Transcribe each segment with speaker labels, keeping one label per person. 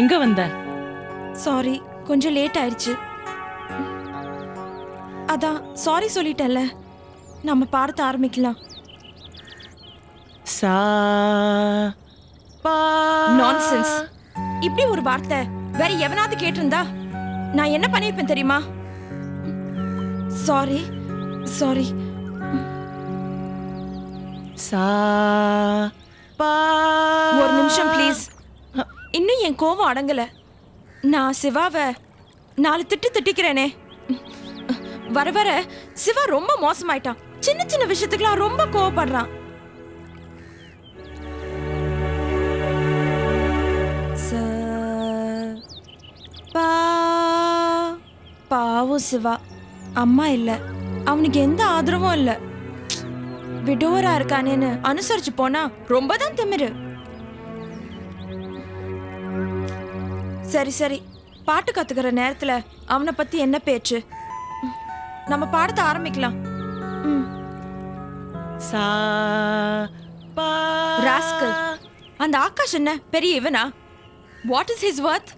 Speaker 1: எங்க வந்த?
Speaker 2: சாரி, கொஞ்சம் லேட் ஆயிடுச்சு. அதான் சாரி சொல்லிட்டேன்ல. நம்ம பாடத்தை ஆரம்பிக்கலாம்.
Speaker 1: சா பா.
Speaker 2: நான்சென்ஸ். இப்படி ஒரு வார்த்தை வேற எவனாவது கேட்டிருந்தா நான் என்ன பண்ணிருப்பேன் தெரியுமா? Sorry sorry.
Speaker 1: சா பா.
Speaker 2: ஒரு நிமிஷம் ப்ளீஸ். இன்னும் என் கோவம் அடங்கல. நான் சிவாவை 4 திட்டு திட்டிக்கிறேனே. வர வர சிவா ரொம்ப மோசமாயிட்டான். சின்ன சின்ன விஷயத்துக்குலாம் ரொம்ப கோவப்படுறான். பாவம் சிவா. அம்மா இல்ல, அவனுக்கு எந்த ஆதரவும் இல்ல. விடோரா இருக்கானேன்னு அனுசரிச்சு போனா ரொம்ப தான் திமிரு. சரி சரி, பாட்டு கத்துக்கிற நேரத்துல அவனை பத்தி என்ன பேச்சு? நம்ம பாடத்தை ஆரம்பிக்கலாம்.
Speaker 1: சா பா.
Speaker 2: ராஸ்கல், அந்த ஆகாஷ் என்ன பெரிய இவனா? வாட் இஸ் ஹிஸ் வர்த்?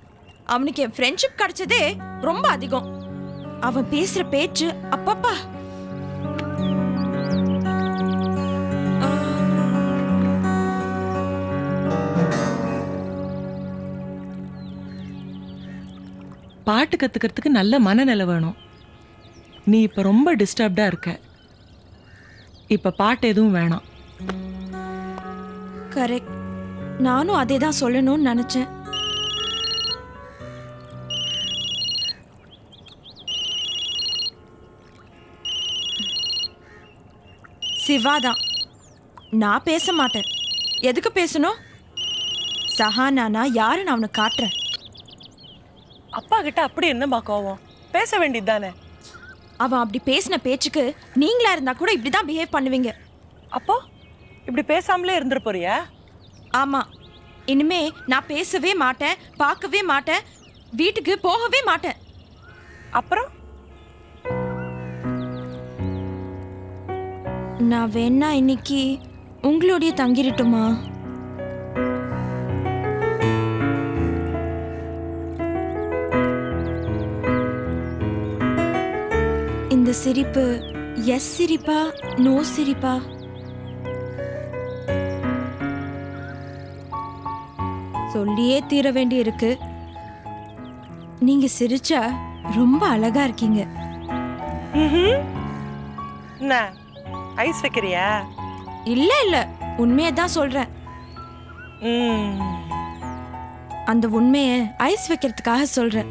Speaker 2: அவனுக்கு என் ஃப்ரெண்ட்ஷிப் கிடைச்சதே ரொம்ப அதிகம். அவன் பேசுற பேச்சு அப்பப்பா.
Speaker 1: பாட்டு கத்துக்கிறதுக்கு நல்ல மனநிலை வேணும். நீ இப்ப ரொம்ப டிஸ்டர்ப்டா இருக்க. இப்ப பாட்டு எதுவும் வேணாம்.
Speaker 2: கரெக்ட். நானும் அதே தான் சொல்லணும்னு நினைச்சேன். சிவாதான். நான் பேச மாட்டேன். எதுக்கு பேசணும்? சஹானானா யாருன்னு அவனுக்கு காட்டுறேன்.
Speaker 1: அப்பா கிட்ட அப்படி என்னமா கோவம்? பேச வேண்டியது தானே.
Speaker 2: அவன் அப்படி பேசின பேச்சுக்கு நீங்களா இருந்தா கூட இப்படிதான் பிஹேவ் பண்ணுவீங்க.
Speaker 1: அப்போ இப்படி பேசாமலே இருந்துட போறியா?
Speaker 2: ஆமா, இனிமே நான் பேசவே மாட்டேன், பார்க்கவே மாட்டேன், வீட்டுக்கு போகவே மாட்டேன்.
Speaker 1: அப்புறம்
Speaker 2: நான் வேணா இன்னைக்கு உங்களோடைய தங்கிரட்டுமா? இந்த சிரிப்பு எஸ் சிரிப்பா நோ சிரிப்பா? சொல்லியே தீர வேண்டி இருக்கு. நீங்க சிரிச்சா ரொம்ப அழகா இருக்கீங்க.
Speaker 1: என்ன ஐஸ் வைக்கிறியா?
Speaker 2: இல்ல இல்ல, உண்மையதான் சொல்றேன். அந்த உண்மையை ஐஸ் வைக்கிறதுக்காக சொல்றேன்.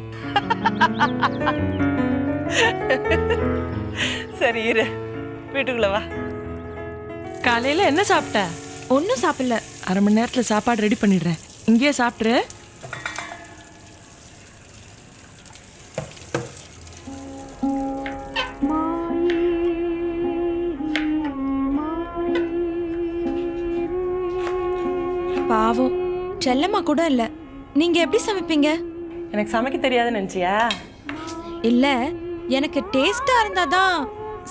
Speaker 1: சரி இரு, வீட்டுக்குள்ள வா. காலையில என்ன சாப்பிட்ட?
Speaker 2: ஒன்னும் சாப்பிடல.
Speaker 1: அரை மணி நேரத்துல சாப்பாடு ரெடி பண்ணிடுறேன், இங்கேயே சாப்பிட்டுரு.
Speaker 2: பாவம், செல்லம்மா கூட இல்ல. நீங்க எப்படி சமைப்பீங்க?
Speaker 1: எனக்கு சமைக்க தெரியாதுன்னு நினைச்சியா?
Speaker 2: இல்ல, எனக்கு டேஸ்டா இருந்தாதான்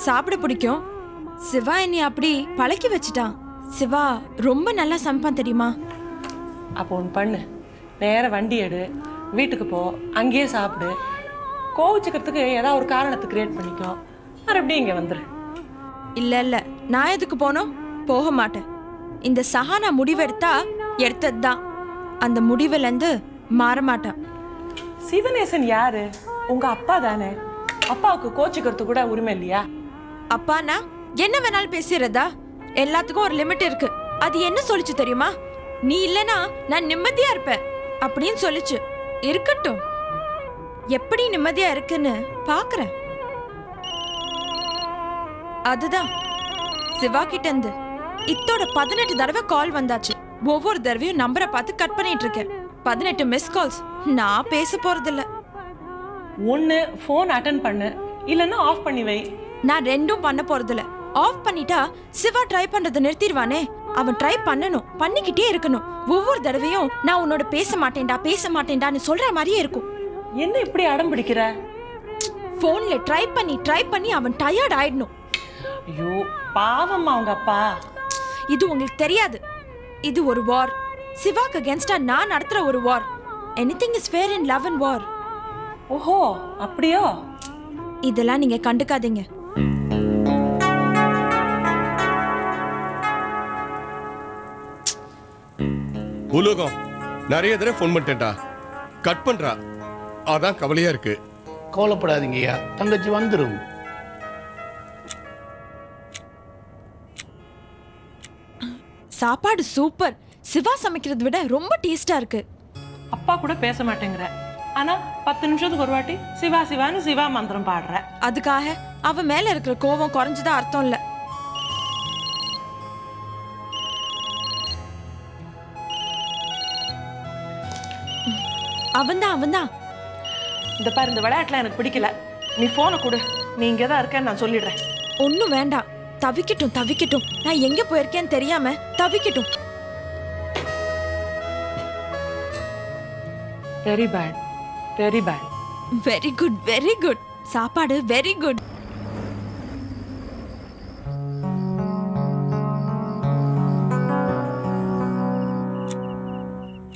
Speaker 2: சாப்பிட பிடிக்கும். சிவா என்னை அப்படி பழக்கி வச்சுட்டான். சிவா ரொம்ப நல்லா சமைப்பான் தெரியுமா?
Speaker 1: அப்போ ஒன்று பண்ணு, நேர வண்டி எடு, வீட்டுக்கு போ, அங்கேயே சாப்பிடு. கோவிச்சுக்கிறதுக்கு ஏதாவது ஒரு காரணத்தை கிரியேட் பண்ணிக்கோ, மறுபடியும் இங்கே வந்துரு.
Speaker 2: இல்ல இல்ல, நான் எதுக்கு போனோம்? போக மாட்டேன். இந்த சஹானா முடிவெடுத்தா எடுத்ததுதான். அந்த முடிவுல இருந்து மாற மாட்டான்.
Speaker 1: சிவநேசன் யாரு? உங்க அப்பா தானே. அப்பாவுக்கு கோச்சுக்கிறது கூட உரிமை இல்லையா?
Speaker 2: அப்பானா என்ன வேணாலும் பேசிடுறதா? எல்லாத்துக்கும் ஒரு லிமிட் இருக்கு. அது என்ன சொல்லிச்சு தெரியுமா? நீ இல்லனா நான் நிம்மதியா இருப்பேன் அப்படின்னு சொல்லிச்சு. இருக்கட்டும், எப்படி நிம்மதியா இருக்குன்னு பாக்குறேன். அதுதான் சிவா கிட்ட இருந்து இத்தோட 18 தடவை கால் வந்தாச்சு. ஒவ்வொரு தடவையும் நம்பரை பார்த்து கட் பண்ணிட்டு இருக்கேன். 18 மிஸ் கால்ஸ். நான் பேச போறதில்ல.
Speaker 1: ஒன்னு போன் அட்டெண்ட் பண்ணு, இல்லன்னா ஆஃப் பண்ணி வை.
Speaker 2: நான் ரெண்டும் பண்ண போறதில்ல. ஆஃப் பண்ணிட்டா சிவா ட்ரை பண்றதை நிறுத்திடுவானே. அவன் ட்ரை பண்ணணும், பண்ணிக்கிட்டே இருக்கணும். ஒவ்வொரு தடவையும் நான் உன்னோட பேச மாட்டேன்டா பேச மாட்டேன்டான்னு சொல்ற மாதிரியே இருக்கும்.
Speaker 1: என்ன இப்படி அடம் பிடிக்கிற?
Speaker 2: போன்ல ட்ரை பண்ணி அவன் டயர்ட் ஆயிடணும்.
Speaker 1: ஐயோ பாவம்மா அவங்க அப்பா.
Speaker 2: இது உங்களுக்கு தெரியாது. இது ஒரு வார். சிவாக்கு அகேன்ஸ்டா நான் நடத்துற ஒரு war. Anything is fair in love and war.
Speaker 1: ஓஹோ, அப்படியோ?
Speaker 2: இதெல்லாம் நீங்க கண்டுக்காதீங்க.
Speaker 3: உலோகம் நிறைய தடவை ஃபோன் பண்ணிட்டேன்டா, கட் பண்றா. அதான் கவலையா இருக்கு.
Speaker 4: கவலைப்படாதீங்கய்யா, தங்கச்சி வந்துடும்.
Speaker 2: சாப்பாடு சூப்பர். சிவா சமைக்கிறத விட ரொம்ப டேஸ்டா இருக்கு.
Speaker 1: அப்பா கூட பேச மாட்டேங்கிற, ஆனா 10 நிமிஷத்துக்கு ஒரு வாட்டி சிவா சிவான்னு சிவா மந்திரம் பாடுற.
Speaker 2: அதுக்காக அவ மேல இருக்கிற கோவம் குறைஞ்சதா அர்த்தம் இல்ல. அவன்தான்.
Speaker 1: இந்த பாரு, இந்த விளையாட்டுல எனக்கு பிடிக்கல. நீ போனை கொடு, நீ இங்கே தான் இருக்கேன்னு நான் சொல்லிடுறேன்.
Speaker 2: ஒன்னும் வேண்டாம். தவிக்கட்டும். நான் எங்க போயிருக்கேன்னு தெரியாம தவிக்கட்டும்.
Speaker 1: Very bad.
Speaker 2: Very good. சாப்பாடு வெரி குட்.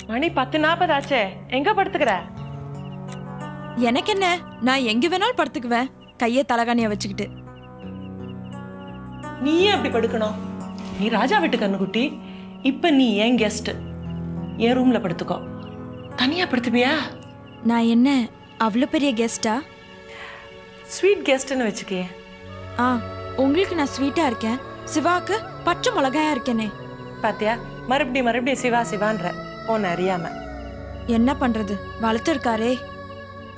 Speaker 1: மணி 10:40 ஆச்சே, எங்க படுத்துக்கிற?
Speaker 2: எனக்கு என்ன, நான் எங்க வேணாலும் படுத்துக்குவேன், கைய தலகாணிய வச்சுக்கிட்டு.
Speaker 1: நீ ஏன் அப்படி படுக்கணும்? நீ ராஜா வீட்டு கண்ணுக்குட்டி. இப்ப நீ ஏன் கெஸ்ட், என் ரூம்ல படுத்துக்கோ. தனியா படுத்துப்பியா?
Speaker 2: நான் என்ன அவ்வளோ பெரிய கெஸ்டா?
Speaker 1: ஸ்வீட் கெஸ்ட்னு வச்சுக்கே.
Speaker 2: உங்களுக்கு நான் ஸ்வீட்டா இருக்கேன், சிவாக்கு பச்சை மிளகாயா இருக்கேனே.
Speaker 1: பாத்தியா, மறுபடியும் சிவா சிவான்ற உன்னை அறியாம.
Speaker 2: என்ன பண்றது, வளர்த்து இருக்காரே.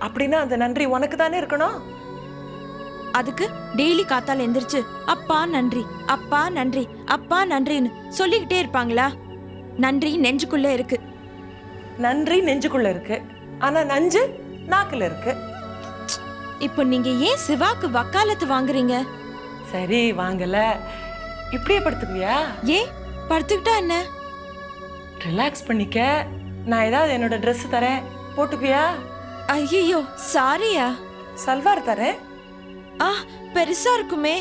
Speaker 1: அப்படின்னா அந்த நன்றி உனக்கு தானே இருக்கணும்.
Speaker 2: அதுக்கு டெய்லி காத்தால எந்திரிச்சு அப்பா நன்றி அப்பா நன்றின்னு சொல்லிக்கிட்டே இருப்பாங்களா? நன்றி நெஞ்சுக்குள்ள இருக்கு.
Speaker 1: நன்றி நெஞ்சுக்குள்ள இருக்கு, ஆனா நஞ்சு நாக்குல இருக்கு.
Speaker 2: இப்போ நீங்க ஏன் சிவாக்கு வக்காலத்து வாங்குறீங்க?
Speaker 1: சரி, வாங்கல. இப்படியே படுத்துக்குவியா?
Speaker 2: ஏன் படுத்துக்கிட்டா என்ன?
Speaker 1: ரிலாக்ஸ் பண்ணிக்க. நான் ஏதாவது என்னோட ட்ரெஸ் தரேன், போட்டுக்குவியா?
Speaker 2: ஐயோ சாரியா.
Speaker 1: சல்வார் தரேன்.
Speaker 2: பெருசா இருக்குமே.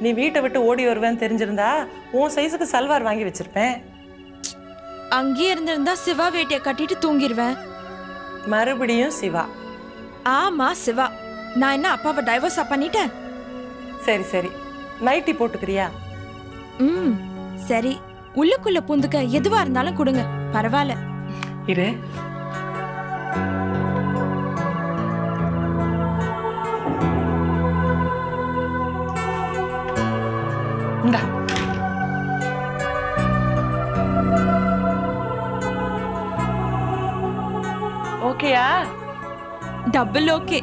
Speaker 1: நீ வீட்டை விட்டு ஓடி வருவேன்னு தெரிஞ்சிருந்தா உன் சைஸுக்கு சல்வார் வாங்கி வச்சிருப்பேன்.
Speaker 2: அங்கேயே இருந்திருந்தா சிவா வேட்டிய கட்டிட்டு தூங்கிடுவேன்.
Speaker 1: மறுபடியும் சிவா?
Speaker 2: ஆமா சிவா. நான் என்ன அப்பாவை டைவர்ஸா பண்ணிட்டேன்?
Speaker 1: சரி, நைட்டி போட்டுக்கிறியா?
Speaker 2: சரி, உள்ளுக்குள்ள பூந்துக்க எதுவா இருந்தாலும் கொடுங்க, பரவாயில்ல.
Speaker 1: இரு. இந்தா. ஓகேயா?
Speaker 2: Double okay.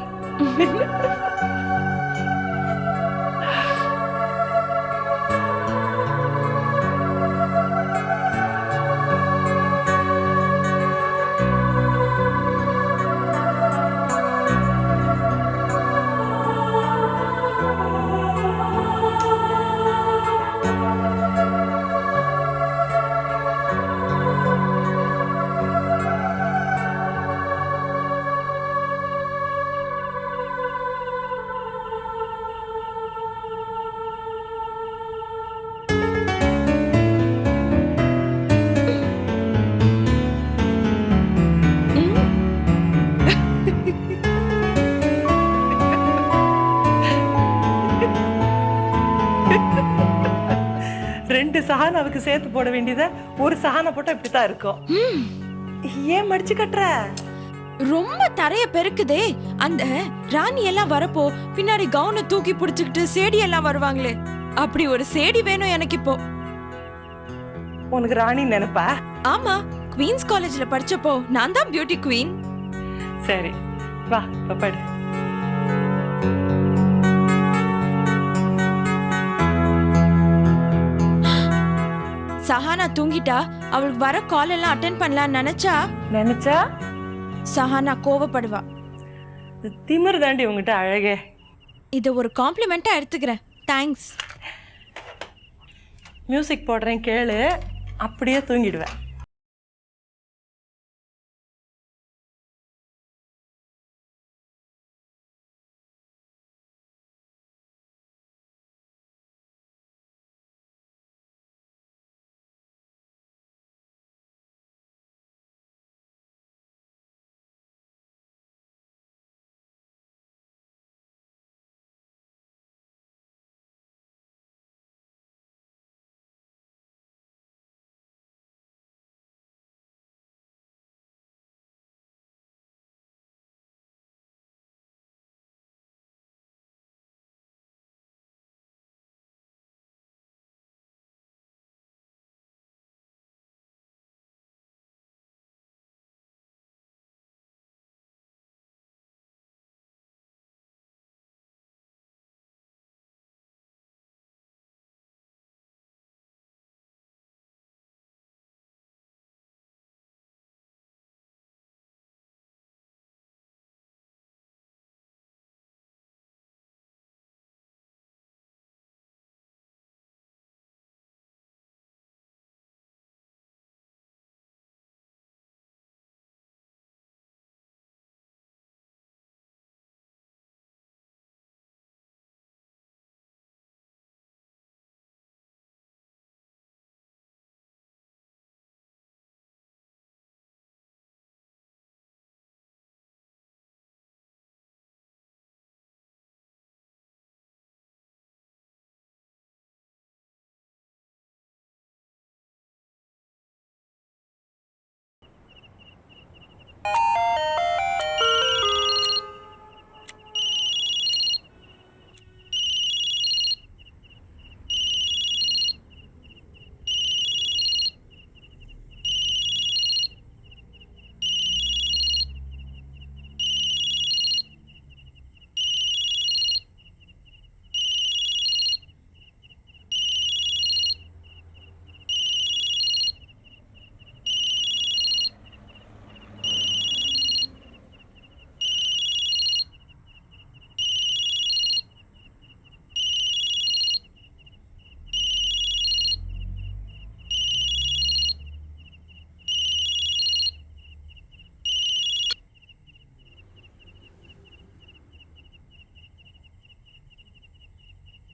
Speaker 1: ரெண்டு சஹானாவுக்கு சேர்த்து போட வேண்டியத ஒரு சஹானா போட்டா இப்படித்தான் இருக்கும். ஏன் மடிச்சு கட்டுற?
Speaker 2: ரொம்ப தரைய பெருக்குதே. அந்த ராணி எல்லாம் வரப்போ பின்னாடி கவுனை தூக்கி பிடிச்சுக்கிட்டு சேடி எல்லாம் வருவாங்களே, அப்படி ஒரு சேடி வேணும் எனக்கு இப்போ.
Speaker 1: உனக்கு ராணி நினைப்பா?
Speaker 2: ஆமா, குவீன்ஸ் காலேஜ்ல படிச்சப்போ நான் தான் பியூட்டி குவீன்.
Speaker 1: சரி, வா படு.
Speaker 2: சஹானா தூங்கிட்டா அவளுக்கு வர கால் எல்லாம் அட்டென்ட் பண்ணலாம்னு நினைச்சா சஹானா கோவப்படுவா.
Speaker 1: திமிரு தாண்டி உங்ககிட்ட அழகே.
Speaker 2: இத ஒரு காம்ப்ளிமெண்டா எடுத்துக்கிறேன். தேங்க்ஸ்.
Speaker 1: மியூசிக் போடுறேன் கேளு, அப்படியே தூங்கிடுவேன்.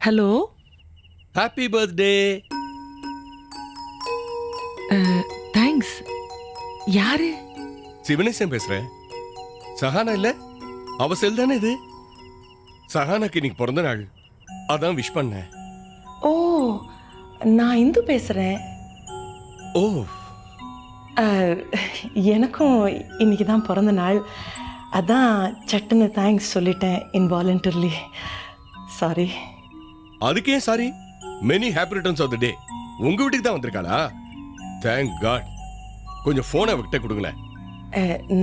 Speaker 1: ஹலோ.
Speaker 3: Happy birthday.
Speaker 1: தேங்க்ஸ். யாரு?
Speaker 3: சிவனேசன் பேசுறேன். சஹானா இல்ல? அவ செல் தானே இது. சஹானாக்கு இன்னைக்கு பிறந்த நாள், அதான் விஷ் பண்ணேன்.
Speaker 1: ஓ, நான் இந்து பேசுறேன்.
Speaker 3: ஓ,
Speaker 1: எனக்கும் இன்னைக்கு தான் பிறந்த நாள், அதான் சட்டுன்னு தேங்க்ஸ் சொல்லிட்டேன் இன்வாலண்டரிலி. சாரி.
Speaker 3: அதுக்கே sorry. Many happy returns of the day. உங்க வீட்டுக்கு தான் வந்திருக்காளா? Thank God. கொஞ்சம் போனை அவகிட்ட கொடுங்களேன்.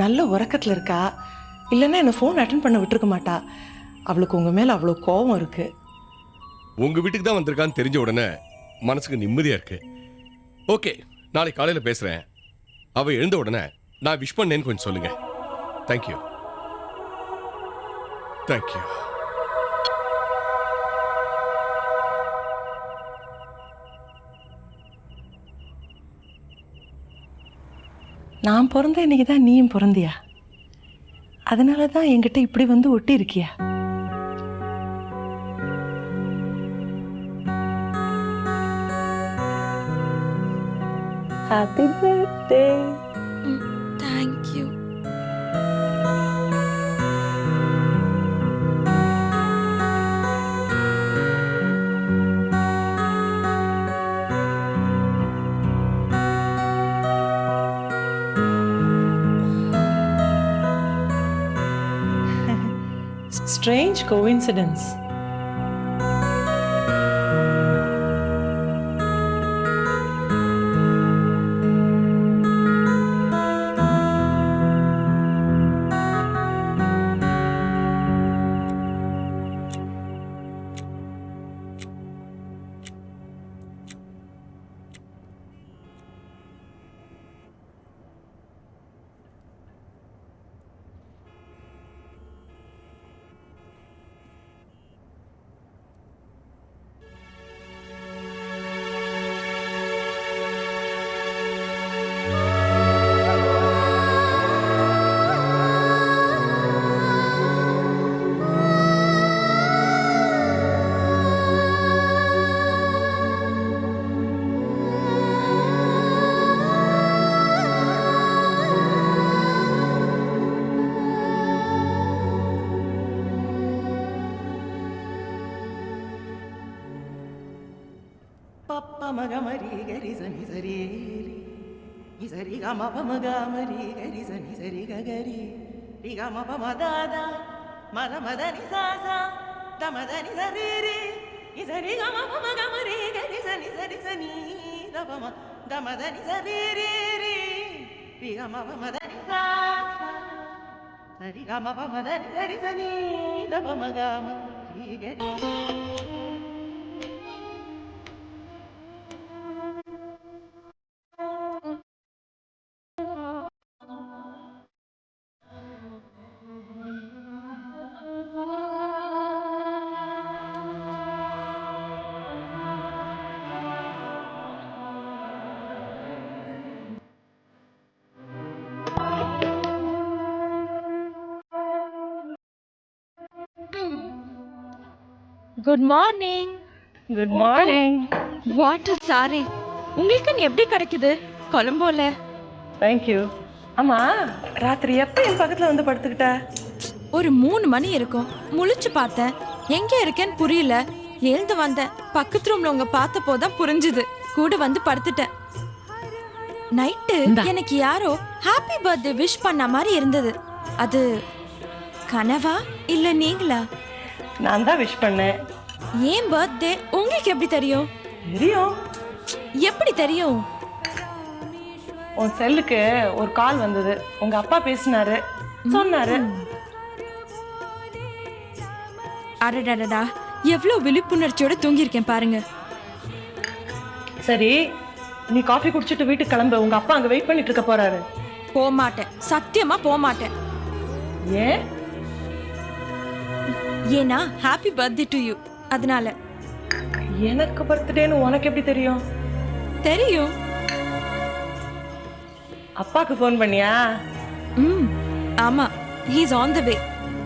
Speaker 1: நல்ல உறக்கத்தில் இருக்கா, இல்லைன்னா என்ன ஃபோன் அட்டன் பண்ண விட்டுருக்க மாட்டா. அவளுக்கு உங்கள் மேலே அவ்வளோ கோபம் இருக்கு.
Speaker 3: உங்க வீட்டுக்கு தான் வந்திருக்கான்னு தெரிஞ்ச உடனே மனசுக்கு நிம்மதியா இருக்கு. ஓகே, நாளைக்கு காலையில் பேசுறேன். அவ எழுந்த உடனே நான் விஷ் பண்ணேன்னு கொஞ்சம் சொல்லுங்க. தேங்க்யூ. தேங்க்யூ.
Speaker 1: நான் பிறந்த இன்னைக்கு தான் நீயும் பிறந்தியா? அதனால தான் என்கிட்ட இப்படி வந்து ஒட்டி இருக்கியா? Happy birthday.
Speaker 2: Thank you.
Speaker 1: Strange coincidence.
Speaker 5: மகமரி கரி சனி சரி சரி கம பமகமரி கரி சனி சரி கரி ரி கம பமதாதா மத மதனி சாசா தமதனி சரீரி சரி கம பமகமரி கரி சனி சரி சனி தபம தமதனி சரீரி ரி கம பமதனி சாசா சரி கம பமதனி சரி சனி தபமகம ரி கரி.
Speaker 2: Good morning.
Speaker 1: Good morning.
Speaker 2: What sorry, உங்களுக்கு எப்படி கிடைக்குது கொலம்போல?
Speaker 1: தேங்க்யூ. ஆமா, ராத்திரி எப்போ என் பக்கத்தில் வந்து படுத்துக்கிட்ட?
Speaker 2: ஒரு 3 மணி இருக்கும். முழிச்சு பார்த்தேன், எங்க இருக்கேன்னு புரியல. எழுந்து வந்தேன், பக்கத்து ரூம்ல உங்க பார்த்த போதான் புரிஞ்சுது. கூட வந்து படுத்துட்டேன். நைட்டு எனக்கு யாரோ ஹாப்பி பர்த்டே விஷ் பண்ண மாதிரி இருந்தது. அது கனவா இல்ல நீங்களா?
Speaker 1: நான் தான் விஷ் பண்ணேன்.
Speaker 2: ஏன் பர்த்டே உங்களுக்கு எப்படி தெரியும்?
Speaker 1: தெரியும்.
Speaker 2: எப்படி தெரியும்?
Speaker 1: உன் செல்லுக்கு ஒரு கால் வந்தது, உங்க அப்பா பேசினாரு, சொன்னாரு.
Speaker 2: அடடடடா, எவ்வளவு விழிப்புணர்ச்சியோட தூங்கியிருக்கேன் பாருங்க.
Speaker 1: சரி, நீ காஃபி குடிச்சிட்டு வீட்டுக்கு கிளம்பு. உங்க அப்பா அங்க வெயிட் பண்ணிட்டு இருக்க போறாரு.
Speaker 2: போமாட்டேன், சத்தியமா போமாட்டேன்.
Speaker 1: ஏன்?
Speaker 2: ஏன்னா ஹாப்பி பர்த்டே டு யூ, அதனால.
Speaker 1: எனக்கு பர்த்டேன்னு உனக்கு எப்படி தெரியும்?
Speaker 2: தெரியும்.
Speaker 1: அப்பாக்கு ஃபோன் பண்ணியா?
Speaker 2: ஆமா, he is on the way.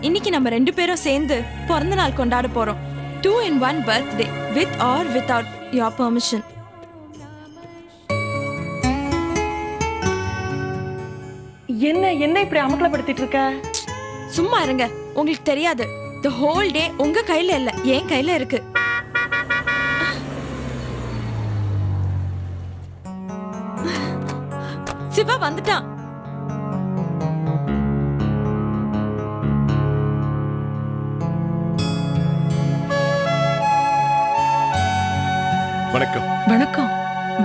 Speaker 2: இன்னைக்கு நம்ம 2 பேரும் சேர்ந்து பிறந்த நாள் கொண்டாட போறோம். 2-in-1 birthday with or without your permission.
Speaker 1: என்ன இப்படி அமக்கலப்படுத்திட்டு இருக்க?
Speaker 2: சும்மா இருங்க, உங்களுக்கு தெரியாது. the whole day உங்க கையில இல்ல, என் கையில இருக்கு. சிவா வந்துட்டான்.
Speaker 3: வணக்கம்.
Speaker 1: வணக்கம்,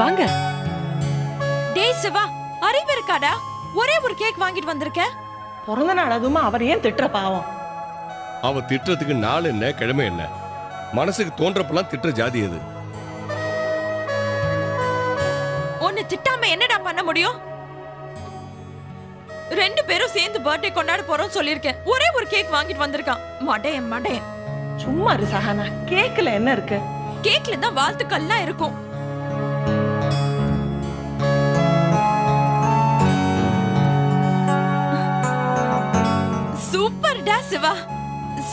Speaker 1: வாங்க.
Speaker 2: டேய் சிவா, அறிவு இருக்காடா? ஒரே ஒரு கேக் வாங்கிட்டு வந்திருக்க.
Speaker 1: பிறந்த நாள் அதுமா அவர் ஏன் திட்டுற பாவம்?
Speaker 3: அவ திட்டுறதுக்கு நாள் என்ன கிழமை என்ன? மனசுக்கு தோன்றப்பெல்லாம் திட்டுற ஜாதி அது.
Speaker 2: ஒன்னு திட்டாம என்னடா பண்ண முடியும்? 2 பேரும் சேர்ந்து பர்த்டே கொண்டாட போறோம் சொல்லிருக்கேன். ஒரே ஒரு கேக் வாங்கிட்டு வந்திருக்கான். மடையன்.
Speaker 1: சும்மா இரு சஹானா, கேக்ல என்ன இருக்கு?
Speaker 2: கேக்ல தான் வாழ்த்துக்கள்லாம் இருக்கும். சூப்பர்டா சிவா.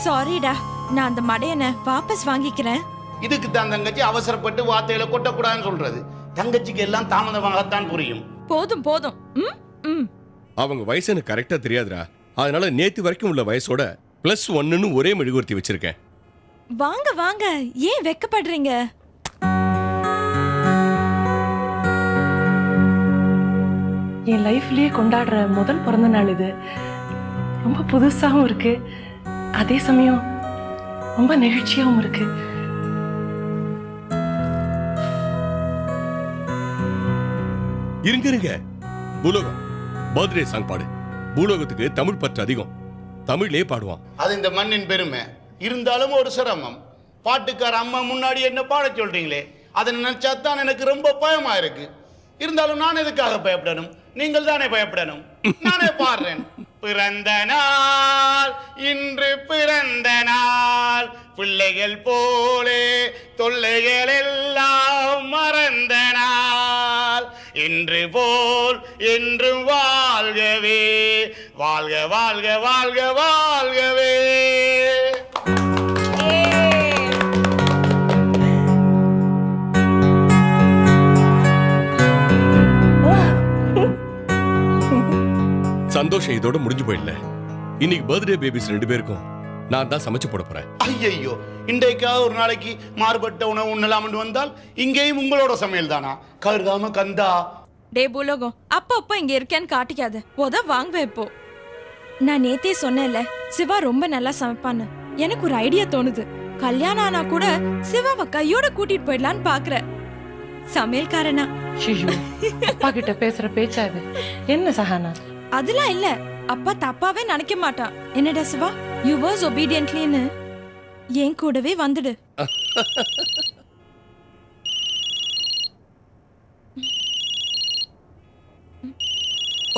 Speaker 2: சாரிடா, நான் அந்த மடையனை வாபஸ் வாங்கிக்கிறேன்.
Speaker 4: இதுக்கு தான் தங்கச்சி அவசரப்பட்டு வார்த்தையில கொட்டக்கூடாதுன்னு சொல்றது. தங்கச்சிக்கு எல்லாம் தாமதமாகத்தான் புரியும்.
Speaker 2: போதும்.
Speaker 3: அவங்க வயசு எனக்கு கரெக்டா தெரியாதுடா. அதனால நேத்து வரைக்கும் உள்ள வயசோட +1ன்னு ஒரே மெழுகுவர்த்தி வச்சிருக்கேன்.
Speaker 2: வாங்க, ஏன் வெக்கப்படுறீங்க?
Speaker 1: என் லைஃப்லயே கொண்டாடுற முதல் பிறந்த நாள் இது. ரொம்ப புதுசாகவும் இருக்கு, அதே சமயம் ரொம்ப நெகிழ்ச்சியாகவும் இருக்கு.
Speaker 3: இருங்க பூலோகம், பர்த்டே சாங் பாடு. பூலோகத்துக்கு தமிழ் பற்று அதிகம், தமிழ்லயே பாடுவான்.
Speaker 4: அது இந்த மண்ணின் பெருமை. இருந்தாலும் ஒரு சிரமம். பாட்டுக்கார அம்மா முன்னாடி என்ன பாட சொல்றீங்களே, அதை நினைச்சா தான் எனக்கு ரொம்ப பயமா இருக்கு. இருந்தாலும் நான் எதுக்காக பயப்படணும்? நீங்கள் தானே பயப்படணும். நானே பாடுறேன். பிறந்த நாள் இன்று பிறந்த நாள், பிள்ளைகள் போலே தொல்லைகள் எல்லாம் மறந்த நாள், இன்று போல் என்றும் வாழ்கவே, வாழ்க வாழ்க வாழ்க வாழ்கவே.
Speaker 3: சந்தோஷம் இதோட முடிஞ்சு போயிடல. இன்னைக்கு பர்த்டே பேபிஸ் 2 பேருக்கும் நான் தான் சமைச்சு போட போறேன்.
Speaker 4: ஐயோ, இன்றைக்காவது ஒரு நாளைக்கு மாறுபட்ட உணவு உண்ணலாம்னு வந்தால் இங்கேயும் உங்களோட சமையல் தானா? கருகாம கந்தா.
Speaker 2: டே பூலோகம், அப்பப்போ இங்க இருக்கேன்னு காட்டிக்காத. வாங்குவேன் இப்போ. நான் நேத்தே சொன்னேன்ல, சிவா ரொம்ப நல்லா சமைப்பான்னு. எனக்கு ஒரு ஐடியா தோணுது. கல்யாணம் ஆனா கூட சிவாவை கையோட கூட்டிட்டு போயிடலான்னு பாக்குறேன். சமையல்காரனா?
Speaker 1: அப்பா கிட்ட பேசுற பேச்சா இது? என்ன சஹானா?
Speaker 2: அதெல்லாம் இல்ல, அப்பா தப்பாவே நினைக்க மாட்டான். என்னடா சிவா, யூ வாஸ் ஒபீடியன்ட்லின்னு என் கூடவே வந்துடு.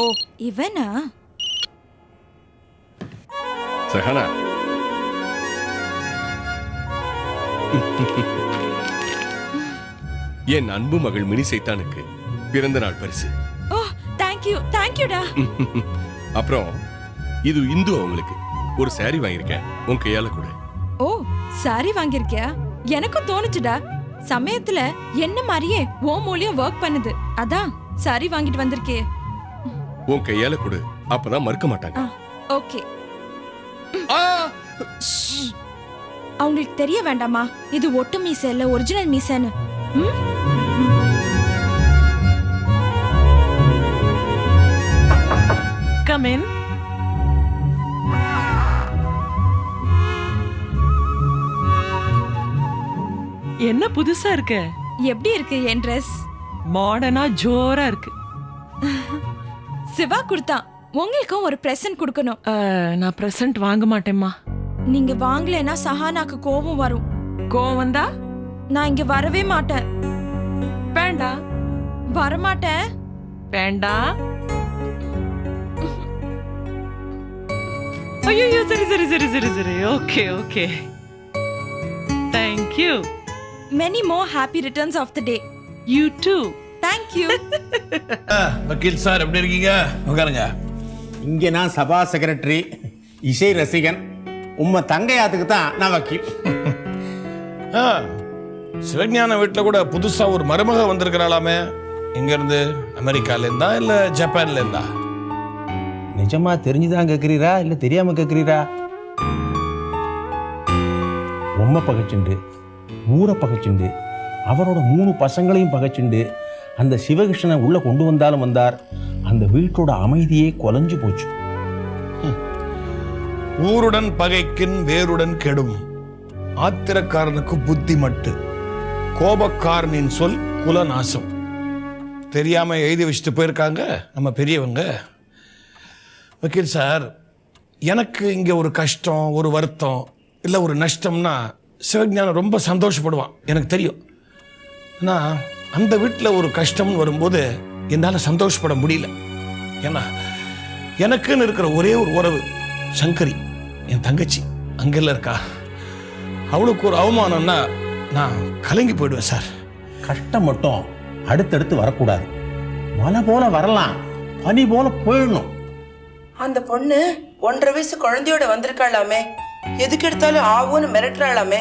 Speaker 2: ஓ, இவனா?
Speaker 3: சஹானா, என் அன்பு மகள் மினி சைத்தானுக்கு பிறந்த நாள் பரிசு.
Speaker 2: ஓ, தேங்க்யூடா.
Speaker 3: அப்புறம் இது இந்து அவங்களுக்கு ஒரு saree வாங்கியிருக்கேன், உன் கையால கூட.
Speaker 2: ஓ, சாரி வாங்கிருக்கியா? எனக்கும் தோணுச்சுடா. சமயத்துல என்ன மாதிரியே ஓ மூலியம் ஒர்க் பண்ணுது, அதான் சாரி வாங்கிட்டு வந்திருக்கே.
Speaker 3: உன் கையால கொடு, அப்பதான் மறுக்க மாட்டாங்க.
Speaker 2: ஓகே. அவங்களுக்கு தெரிய வேண்டாமா இது ஒட்டு மீசை இல்ல ஒரிஜினல் மீசைன்னு?
Speaker 1: Come in. என்ன புதுசா இருக்கு?
Speaker 2: எப்படி இருக்கு என் ட்ரெஸ்?
Speaker 1: மாடர்னா ஜோரா இருக்கு.
Speaker 2: சிவா கொடுத்தான். உங்களுக்கும் ஒரு பிரசன்ட் கொடுக்கணும்.
Speaker 1: நான் பிரசன்ட் வாங்க மாட்டேம்மா.
Speaker 2: நீங்க வாங்கலைன்னா சஹானாக்கு கோபம் வரும்.
Speaker 1: கோவம் வந்தா
Speaker 2: நான் இங்க வரவே மாட்டேன்.
Speaker 1: வேண்டாம்.
Speaker 2: வரமாட்டேன்.
Speaker 1: வேண்டாம். ஐயோ, சரி. Okay. Thank you.
Speaker 2: Many more happy returns of the day.
Speaker 1: You too.
Speaker 2: Thank you.
Speaker 6: வக்கீல் சார் எப்படி இருக்கீங்க? உட்காருங்க.
Speaker 7: இங்கே நான் சபா செக்ரட்டரி, இசை ரசிகன். உம்ம தங்கையாத்துக்கு தான் நான் வக்கீல்.
Speaker 6: ஆ, சிவஞான வீட்டில் கூட புதுசா ஒரு மருமக வந்திருக்கிறாளாமே. எங்க இருந்து? அமெரிக்கால இருந்தா இல்ல ஜப்பான்ல இருந்தா?
Speaker 7: நிஜமா தெரிஞ்சுதான் கேட்குறீரா இல்லை தெரியாம கேட்குறீரா? உம்மை பகைச்சுண்டு, ஊரை பகைச்சுண்டு, அவரோட 3 பசங்களையும் பகைச்சுண்டு அந்த சிவகிருஷ்ணனை உள்ள கொண்டு வந்தாலும் வந்தார், அந்த வீட்டோட அமைதியே குலைஞ்சு போச்சு.
Speaker 6: ஊருடன் பகைக்கின் வேருடன் கெடும். ஆத்திரக்காரனுக்கு புத்தி மட்டு, கோபக்காரனின் சொல் குலநாசம். தெரியாம எழுதி வச்சுட்டு போயிருக்காங்க நம்ம பெரியவங்க. வக்கீல் சார், எனக்கு இங்க ஒரு கஷ்டம், ஒரு வருத்தம், இல்லை ஒரு நஷ்டம்னா சிவஞானம் ரொம்ப சந்தோஷப்படுவான், எனக்கு தெரியும். ஆனால் அந்த வீட்டில் ஒரு கஷ்டம்னு வரும்போது என்னால் சந்தோஷப்பட முடியல. ஏன்னா எனக்குன்னு இருக்கிற ஒரே ஒரு உறவு சங்கரி, என் தங்கச்சி, அங்கெல்லாம் இருக்கா. அவளுக்கு ஒரு அவமானம்னா நான் கலங்கி போயிடுவேன் சார்.
Speaker 7: கஷ்டம் மட்டும் அடுத்தடுத்து வரக்கூடாது. மழை போல வரலாம், பனி போல போயிடணும்.
Speaker 8: அந்த பொண்ணு 1.5 வயசு குழந்தையோட வந்திருக்காளாமே, எதுக்கு எடுத்தாலும் ஆவுன்னு மிரட்டுறாளாமே.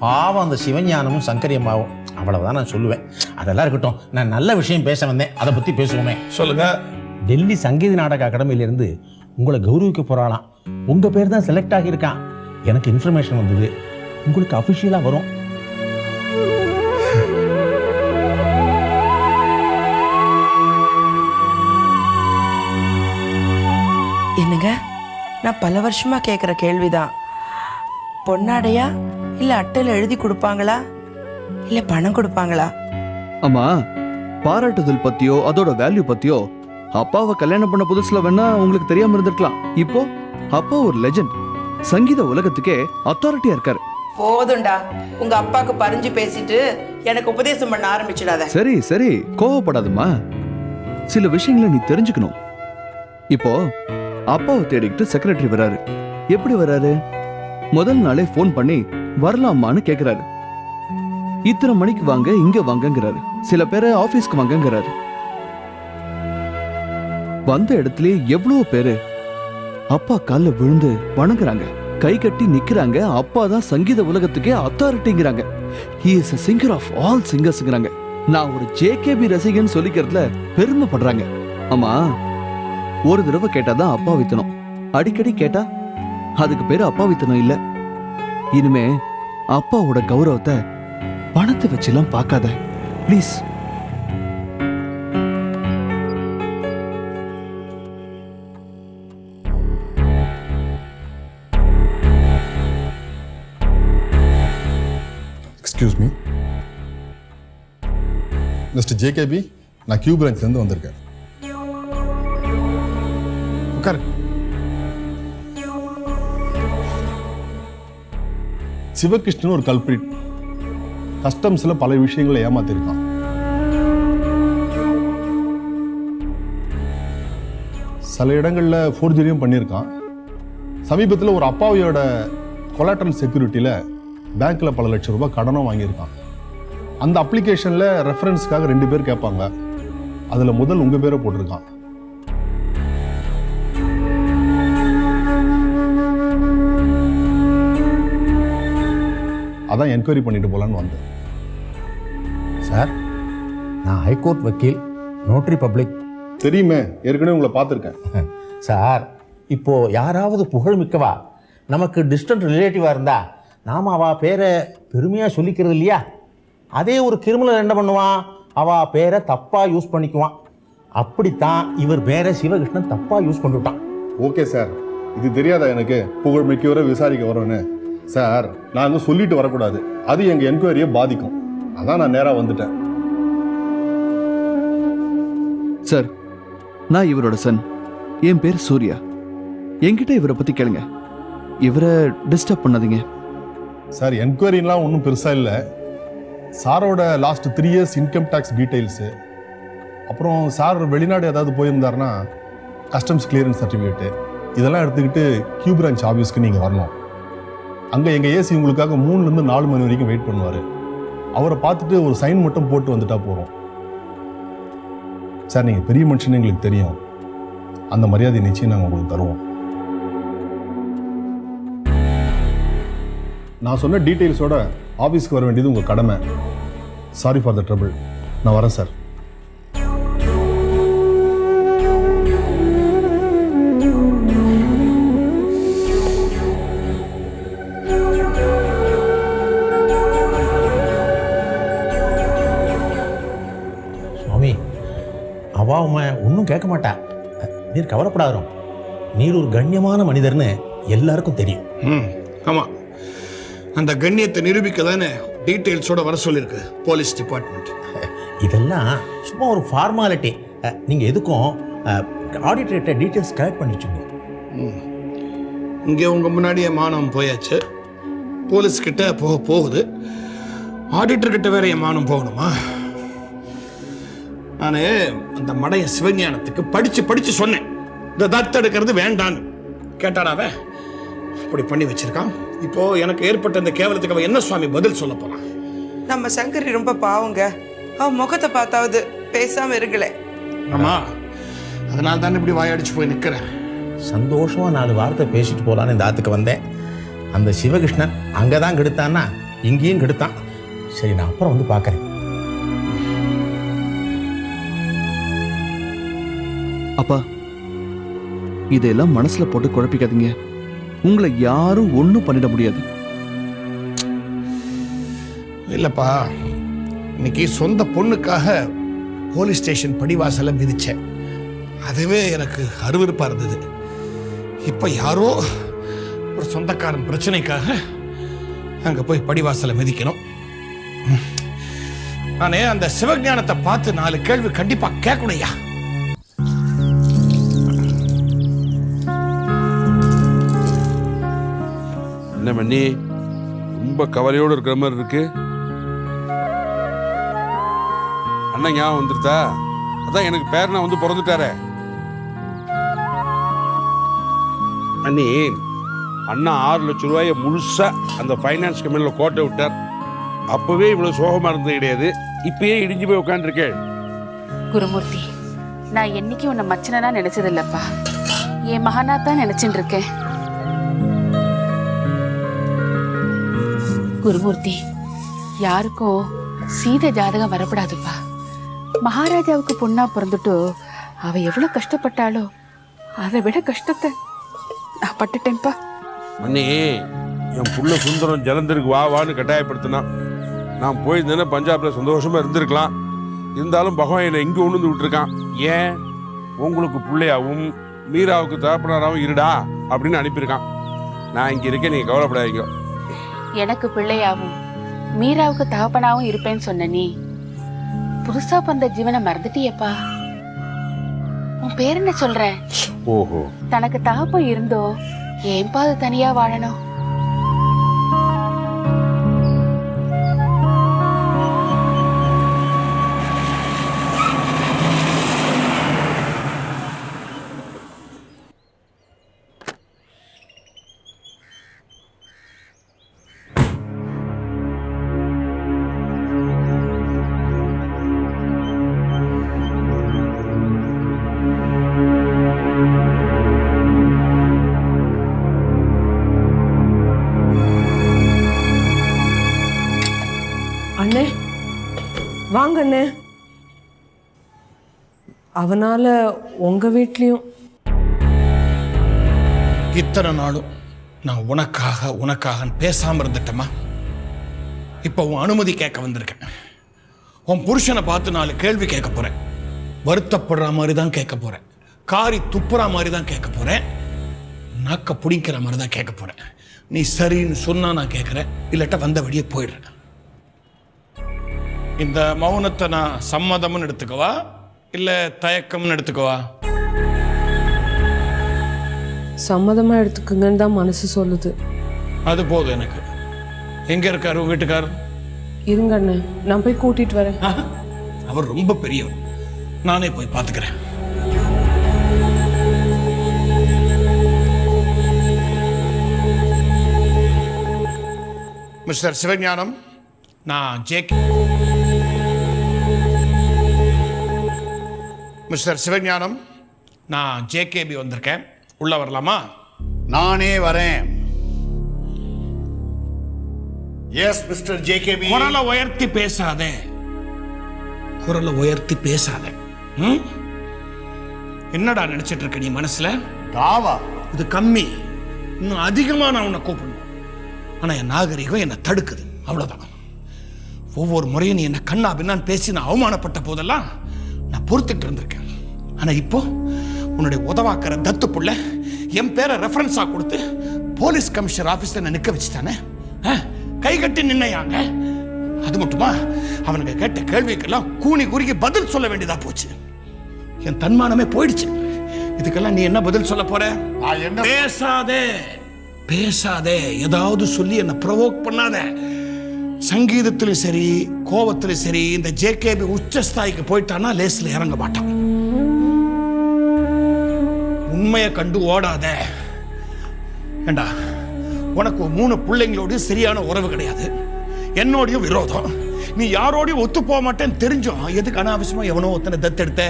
Speaker 7: பாவம் அந்த சிவஞானமும் சங்கரியம்மாவும். அவ்வளவுதான் நான் சொல்லுவேன். அதெல்லாம் இருக்கட்டும், நான் நல்ல விஷயம் பேச வந்தேன், அதை பற்றி பேசுவோமே.
Speaker 6: சொல்லுங்க.
Speaker 7: டெல்லி சங்கீத நாடக அகாடமியிலிருந்து உங்களை கௌரவிக்க போகிறாளாம். உங்கள் பேர் தான் செலக்ட் ஆகியிருக்கான். எனக்கு இன்ஃபர்மேஷன் வந்தது, உங்களுக்கு அஃபிஷியலாக வரும்.
Speaker 8: என்னங்க, நான் பல வருஷமா கேட்குற கேள்விதான். பொன்னாடையா இல்லை அட்டையில் எழுதி கொடுப்பாங்களா இல்லை பணம் கொடுப்பாங்களா?
Speaker 9: அம்மா, பாராட்டுதல் பத்தியோ அதோட வேல்யூ பத்தியோ அப்பாவை கல்யாணம் பண்ண புதுசுல வேணா உங்களுக்கு தெரியாம இருந்திருக்கலாம். இப்போ அப்பா ஒரு லெஜெண்ட், சங்கீத உலகத்துக்கே அத்தாரிட்டியா இருக்காரு.
Speaker 8: போதும்டா, உங்க அப்பாவுக்கு பறிஞ்சு பேசிட்டு எனக்கு உபதேசம் பண்ண ஆரம்பிச்சிடாத.
Speaker 9: சரி சரி, கோவப்படாதம்மா. சில விஷயங்களை நீ தெரிஞ்சுக்கணும். இப்போ அப்பாவை தேடிக்கிட்டு செக்ரட்டரி வராரு. எப்படி வராரு? முதல் நாளே போன் பண்ணி வரலாமான்னு கேக்குறாரு. இத்தனை மணிக்கு வாங்க, இங்க வாங்கங்கிறாரு. சில பேரை ஆபீஸ்க்கு வாங்கங்கிறாரு. வந்த இடத்துலயே எவ்வளவு பேரு அப்பா கால்ல விழுந்து வணங்குறாங்க, கை கட்டி நிக்கிறாங்க. அப்பா தான் சங்கீத உலகத்துக்கே அத்தாரிட்டிங்கிறாங்க. He is a singer of all singersங்கிறாங்க. நான் ஒரு JKB ரசிகன் சொல்லிக்கிறதுல பெருமைப்படுறாங்க. ஆமா, ஒரு தடவை கேட்டாதான் அப்பா வித்தனம், அடிக்கடி கேட்டா அதுக்கு பேரு அப்பா வித்தனம் இல்ல. இனிமே அப்பாவோட கௌரவத்தை பணத்தை வச்செல்லாம் பார்க்காத please.
Speaker 10: Excuse me mister JKB, நான் கியூ பிரான்ச்லேருந்து வந்திருக்கேன். உட்காரு. சிவகிருஷ்ணன் ஒரு கல்பிரிட், கஸ்டம்ஸில் பல விஷயங்களை ஏமாத்திருக்கான். சில இடங்களில் ஃபோர்ஜரியும் பண்ணியிருக்கான். சமீபத்தில் ஒரு அப்பாவியோட கொலாட்ரல் செக்யூரிட்டியில் பேங்க்கில் பல லட்சம் ரூபாய் கடனும் வாங்கியிருக்கான். அந்த அப்ளிகேஷனில் ரெஃபரன்ஸ்க்காக 2 பேர் கேட்பாங்க. அதில் முதல் உங்கள் பேரை போட்டிருக்கான். அதான் என்கொயரி பண்ணிட்டு போகலான்னு வந்தேன்.
Speaker 7: சார், நான் ஹைகோர்ட் வக்கீல், நோட்டரி பப்ளிக்.
Speaker 10: தெரியுமே, ஏற்கனவே உங்களை பார்த்துருக்கேன்.
Speaker 7: சார், இப்போ யாராவது புகழ்மிக்கவா நமக்கு டிஸ்டன்ட் ரிலேட்டிவாக இருந்தா நாம் அவள் பேரை பெருமையாக சொல்லிக்கிறது இல்லையா? அதே ஒரு கிரிமினல் என்ன பண்ணுவான், அவள் பேரை தப்பாக யூஸ் பண்ணிக்குவான். அப்படித்தான் இவர் பேரை சிவகிருஷ்ணன் தப்பாக யூஸ் பண்ணிவிட்டான்.
Speaker 10: ஓகே சார், இது தெரியாதா எனக்கு புகழ்மிக்கவரை விசாரிக்க வரோன்னு? சார், நாங்கள் சொல்லிட்டு வரக்கூடாது, அது எங்கள் என்கொயரியை பாதிக்கும். அதான் நான் நேராக வந்துட்டேன்.
Speaker 9: சார், நான் இவரோட சன், என் பேர் சூர்யா. என்கிட்ட இவரை பத்தி கேளுங்க, இவரை டிஸ்டர்ப் பண்ணாதீங்க.
Speaker 10: சார், என்கொயரிலாம் ஒன்றும் பெருசாக இல்லை. சாரோட last 3 years income tax details, அப்புறம் சார் வெளிநாடு ஏதாவது போயிருந்தாருன்னா கஸ்டம்ஸ் கிளியரன்ஸ் சர்டிஃபிகேட்டு, இதெல்லாம் எடுத்துக்கிட்டு கியூ பிரான்ச் ஆஃபீஸ்க்கு நீங்கள் வரணும். அங்கே எங்கள் ஏசி உங்களுக்காக 3லேருந்து 4 மணி வரைக்கும் வெயிட் பண்ணுவார். அவரை பார்த்துட்டு ஒரு சைன் மட்டும் போட்டு வந்துட்டா போகிறோம். சார், நீங்கள் பெரிய மனுஷன்னு எங்களுக்கு தெரியும், அந்த மரியாதை நிச்சயம் நாங்கள் உங்களுக்கு தருவோம். நான் சொன்ன டீட்டெயில்ஸோட ஆஃபீஸ்க்கு வர வேண்டியது உங்கள் கடமை. Sorry for the trouble. நான் வரேன் சார்.
Speaker 7: சுவாமி, அவா உண்மை ஒன்றும் கேட்க மாட்டா. நீர் கவலைப்படாதோம். நீர் ஒரு கண்ணியமான மனிதர்னு எல்லாருக்கும் தெரியும்.
Speaker 6: ஆமாம், அந்த கண்ணியத்தை நிரூபிக்க தானே டீட்டெயில்ஸோட வர சொல்லியிருக்கு போலீஸ் டிபார்ட்மெண்ட்.
Speaker 7: இதெல்லாம் சும்மா ஒரு ஃபார்மாலிட்டி. நீங்கள் எதுக்கும் ஆடிட்டர்கிட்ட டீட்டெயில்ஸ் கலெக்ட் பண்ணி வச்சுங்க.
Speaker 6: இங்கே உங்கள் முன்னாடியே மானம் போயாச்சு, போலீஸ்கிட்ட போகுது, ஆடிட்டர்கிட்ட வேற என் மானம் போகணுமா? நான் அந்த மடைய சிவஞானத்துக்கு படிச்சு சொன்னேன், இந்த தத்தெடுக்கிறது வேண்டான்னு. கேட்டானாவே இப்படி பண்ணி வச்சிருக்கான். இப்போ எனக்கு ஏற்பட்ட இந்த கேவலத்துக்கு அவன் என்ன சுவாமி பதில் சொல்ல போறான்?
Speaker 8: நம்ம சங்கரி ரொம்ப பாவங்க. அவன் முகத்தை பார்த்தாவது பேசாம இருக்கல.
Speaker 6: ஆமா, அதனால தானே இப்படி வாயடிச்சு போய் நிற்கிறேன்.
Speaker 7: சந்தோஷமா 4 வார்த்தை பேசிட்டு போகலான்னு இந்த ஆத்துக்கு வந்தேன். அந்த சிவகிருஷ்ணன் அங்கே தான் கெடுத்தான்னா இங்கேயும் கெடுத்தான். சரி, நான் அப்புறம் வந்து பார்க்குறேன்.
Speaker 9: அப்பா, இதெல்லாம் மனசுல போட்டு குழப்பிக்காதீங்க. உங்களை யாரும் ஒன்றும் பண்ணிட முடியாது.
Speaker 6: இல்லப்பா, இன்னைக்கு சொந்த பொண்ணுக்காக போலீஸ் ஸ்டேஷன் படிவாசலை மிதிச்சேன். அதுவே எனக்கு அருவருப்பா இருந்தது. இப்ப யாரோ ஒரு சொந்தக்காரன் பிரச்சனைக்காக அங்க போய் படிவாசலை மிதிக்கணும். நானே அந்த சிவஞானத்தை பார்த்து 4 கேள்வி கண்டிப்பா கேட்கணும்யா.
Speaker 11: என்ன பண்ணி ரொம்ப கவலையோடு இருக்கிற மாதிரி இருக்கு? அண்ணன் ஞாபகம் வந்துருத்தா? அதான் எனக்கு பேரனா வந்து பிறந்துட்டாரே. அண்ணி, அண்ணா 6 லட்சம் ரூபாயை முழுசா அந்த ஃபைனான்ஸ் கம்பெனியில் கோட்டை விட்டார். அப்பவே இவ்வளவு சோகமா இருந்தது கிடையாது. இப்பயே இடிஞ்சு போய் உட்காந்துருக்கேன்.
Speaker 12: குருமூர்த்தி, நான் என்னைக்கு உன்னை மச்சனா நினைச்சது இல்லப்பா, என் மகனா தான் நினைச்சுட்டு இருக்கேன். குருமூர்த்தி, யாருக்கும் சீதை ஜாதகம் வரப்படாதுப்பா. மகாராஜாவுக்கு பொண்ணா பிறந்துட்டோ அவ எவ்வளவு கஷ்டப்பட்டாலோ அதை விட கஷ்டத்தை நான் பட்டுட்டேன்ப்பா.
Speaker 11: அண்ணி, என் புள்ள சுந்தரம் ஜலந்தருக்கு வான்னு கட்டாயப்படுத்தினான். நான் போயிருந்தேன்னா பஞ்சாப்ல சந்தோஷமா இருந்திருக்கலாம். இருந்தாலும் பகவான் என்னை இங்கே கொண்டு வந்து விட்டுருக்கான். ஏன், உங்களுக்கு பிள்ளையாவும் மீராவுக்கு தகப்பனாராவும் இருடா அப்படின்னு அனுப்பியிருக்கான். நான் இங்கே இருக்கேன், நீங்கள் கவலைப்படாதீங்க.
Speaker 12: எனக்கு பிள்ளையாவும் மீராவுக்கு தகப்பனாவும் இருப்பேன்னு சொன்ன நீ புதுசா பிறந்த ஜீவனை மறந்துட்டியப்பா. உன் பேர் என்ன சொல்ற?
Speaker 11: ஓஹோ,
Speaker 12: தனக்கு தகப்பம் இருந்தோ ஏன்பா அது தனியா வாழணும்?
Speaker 1: அண்ணே வாங்க அண்ணே. அவனால உங்க வீட்லயும்
Speaker 6: இத்தனை நாளும் நான் உனக்காக பேசாம இருந்துட்டேமா. இப்ப உன் அனுமதி கேட்க வந்திருக்கேன். உன் புருஷனை பார்த்து 4 கேள்வி கேட்க போறேன். வருத்தப்படுற மாதிரி தான் கேட்க போறேன். காரி துப்புற மாதிரி தான் கேட்க போறேன். நாக்க பிடிக்கிற மாதிரி தான் கேட்க போறேன். நீ சரின்னு சொன்னா நான் கேட்கிறேன், இல்லாட்ட வந்த வழியே போயிடுறேன். இந்த மௌனத்தை நான் சம்மதம்னு எடுத்துக்கவா இல்ல தயக்கம்னு எடுத்துக்கவா?
Speaker 1: சம்மதமா எடுத்துக்குங்கன்னு தான் மனசு சொல்லுது.
Speaker 6: அது போதும் எனக்கு. எங்க இருக்காரு உங்க வீட்டுக்காரர்?
Speaker 1: இருங்க அண்ணே, நான் போய் கூட்டிட்டு வரேன்.
Speaker 6: அவர் ரொம்ப பெரியவர், நானே போய் பார்த்துக்கிறேன். மிஸ்டர் சிவஞானம், நான் ஜேகேபி வந்திருக்கேன். உள்ள வரலாமா?
Speaker 4: நானே வரேன். S mister JKB.
Speaker 6: குரலை உயர்த்தி பேசாதே, குரலை உயர்த்தி பேசாதே. என்னடா நினைச்சிட்டு இருக்க நீ மனசுல?
Speaker 4: தாவா
Speaker 6: இது கம்மி, இன்னும் அதிகமா நான் உன்னை கூப்பிடணும். ஆனா என் நாகரிகம் என்னை தடுக்குது, அவ்வளவுதான். ஒவ்வொரு முறையும் நீ என்ன கண்ணா பின்னான்னு பேசி நான் அவமானப்பட்ட போதெல்லாம் நான் பொறுத்துட்டு இருந்திருக்கேன். ஆனா இப்போ உன்னுடைய உதவாக்கிற தத்து புள்ள என் பேரை ரெஃபரன்ஸா கொடுத்து போலீஸ் கமிஷனர் ஆபீஸ்ல நிக்க வச்சுட்டானே, கை கட்டி நின்னையாங்க. அது மட்டுமா, அவனுக்கு கேட்ட கேள்விக்கெல்லாம் கூனி குறுகி பதில் சொல்ல வேண்டியதா போச்சு. என் தன்மானமே போயிடுச்சு. இதுக்கெல்லாம் நீ என்ன பதில் சொல்ல போற? பேசாதே பேசாதே, ஏதாவது சொல்லி என்ன ப்ரொவோக் பண்ணாத. சங்கீதத்திலும் சரி கோபத்திலும் சரி இந்த ஜேகேபி உச்சஸ்தாய்க்கு போயிட்டானா லேஸ்ல இறங்க மாட்டான். உண்மையை கண்டு ஓடாத. ஏண்டா, உனக்கு 3 பிள்ளைங்களோட சரியான உறவு கிடையாது, என்னோடையும் விரோதம். நீ யாரோடையும் ஒத்து போக மாட்டேன்னு தெரிஞ்சோம் எதுக்கு அனாவசியமா எவனோ ஒருத்தனை தத்தெடுத்த?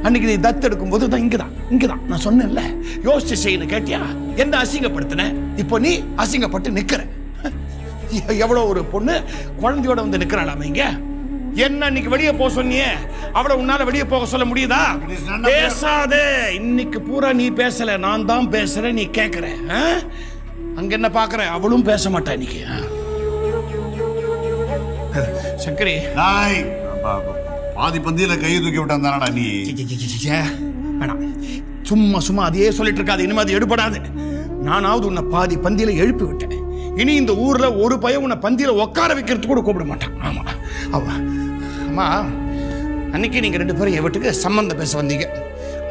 Speaker 6: அன்னைக்கு நீ தத்தெடுக்கும் போது தான் இங்கதான் நான் சொன்னேன்ல, யோசிச்சு செய்யணும். கேட்டியா? என்ன அசிங்கப்படுத்தின, இப்போ நீ அசிங்கப்பட்டு நிக்கிற. எவ்வளவு ஒரு பொண்ணு குழந்தையோட வந்து நிக்கிறாளாம இங்க. என்ன இன்னைக்கு வெளியே போக சொன்னியே, அவளை உன்னால வெளியே போக சொல்ல முடியுதா? பேசாதே. இன்னைக்கு பூரா நீ பேசல, நான் தான் பேசுறேன், நீ கேட்கிற. அங்க என்ன பாக்குற? அவளும் பேச மாட்டா இன்னைக்கு. சங்கரி,
Speaker 4: பாதி பந்தியில கையை தூக்கி விட்டான் தானடா நீ.
Speaker 6: வேணாம், சும்மா அதையே சொல்லிட்டு இருக்காது. இனிமே அது எடுபடாது. நானாவது உன்னை பாதி பந்தியில எழுப்பி விட்டேன். இனி இந்த ஊர்ல ஒரு பையன் உன்னை பந்தியில உட்கார வைக்கிறதுக்கு கூட கூப்பிட மாட்டான். ஆமா அம்மா, அன்னைக்கு நீங்க 2 பேரும் என் வீட்டுக்கு சம்பந்தம் பேச வந்தீங்க.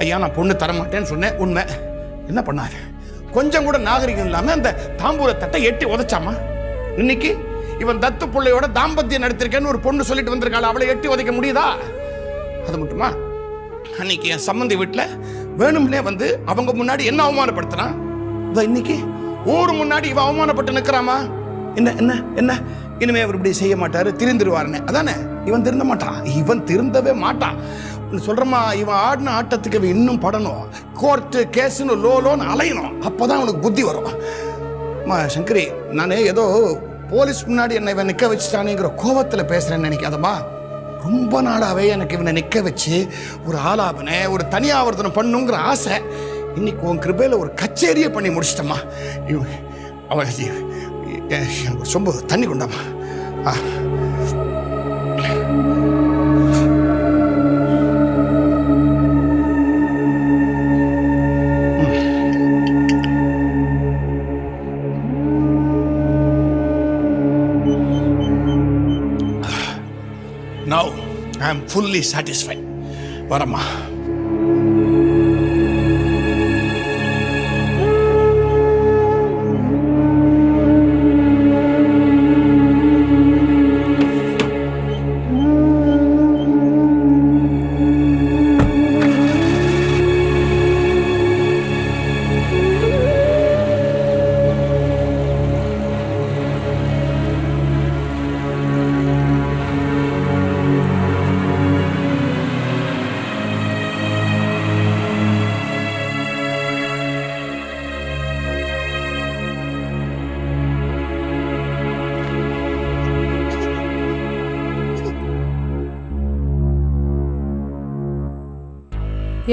Speaker 6: ஐயா, நான் பொண்ணு தரமாட்டேன்னு சொன்னேன், உண்மை. என்ன பண்ணாரு? கொஞ்சம் கூட நாகரிகம் இல்லாம அந்த தாம்பூல தட்டை எட்டி உதைச்சாமா. இன்னைக்கு இவன் தத்து பிள்ளையோட தாம்பத்தியம் நடத்திருக்கேன்னு ஒரு பொண்ணு சொல்லிட்டு வந்திருக்காள், அவளை எட்டி உதைக்க முடியுதா? அது மட்டுமா, அன்னைக்கு என் சம்பந்தி வீட்டுல வேணும்னே வந்து அவங்க முன்னாடி என்ன அவமானப்படுத்தினா, இன்னைக்கு ஊர் முன்னாடி இவன் அவமானப்பட்டு நிக்கிறாமா. என்ன என்ன என்ன இனிமே அவர் இப்படி செய்ய மாட்டாரு, திருந்திருவாருன்னு. அதானே? இவன் திருந்த மாட்டான், இவன் திருந்தவே மாட்டான். சொல்றமா, இவன் ஆடின ஆட்டத்துக்கு இவன் இன்னும் படணும், கோர்ட்டு கேஸ்னு லோன்னு அலையணும். அப்பதான் அவனுக்கு புத்தி வரும். சங்கரி, நானே ஏதோ போலீஸ் முன்னாடி என்னை இவன் நிக்க வச்சுட்டானேங்கிற கோபத்துல பேசுறேன்னு நினைக்காதம்மா. ரொம்ப நாளாவே எனக்கு இவனை நிக்க வச்சு ஒரு ஆலாபனை, ஒரு தனியாவர்த்தனம் பண்ணுங்கிற ஆசை. இன்னைக்கு உன் கிருபையில ஒரு கச்சேரியை பண்ணி முடிச்சிட்டம்மா. அவன் எனக்கு சொம்பு தண்ணி கொண்டாமா. Now I am fully satisfied. வரம்மா.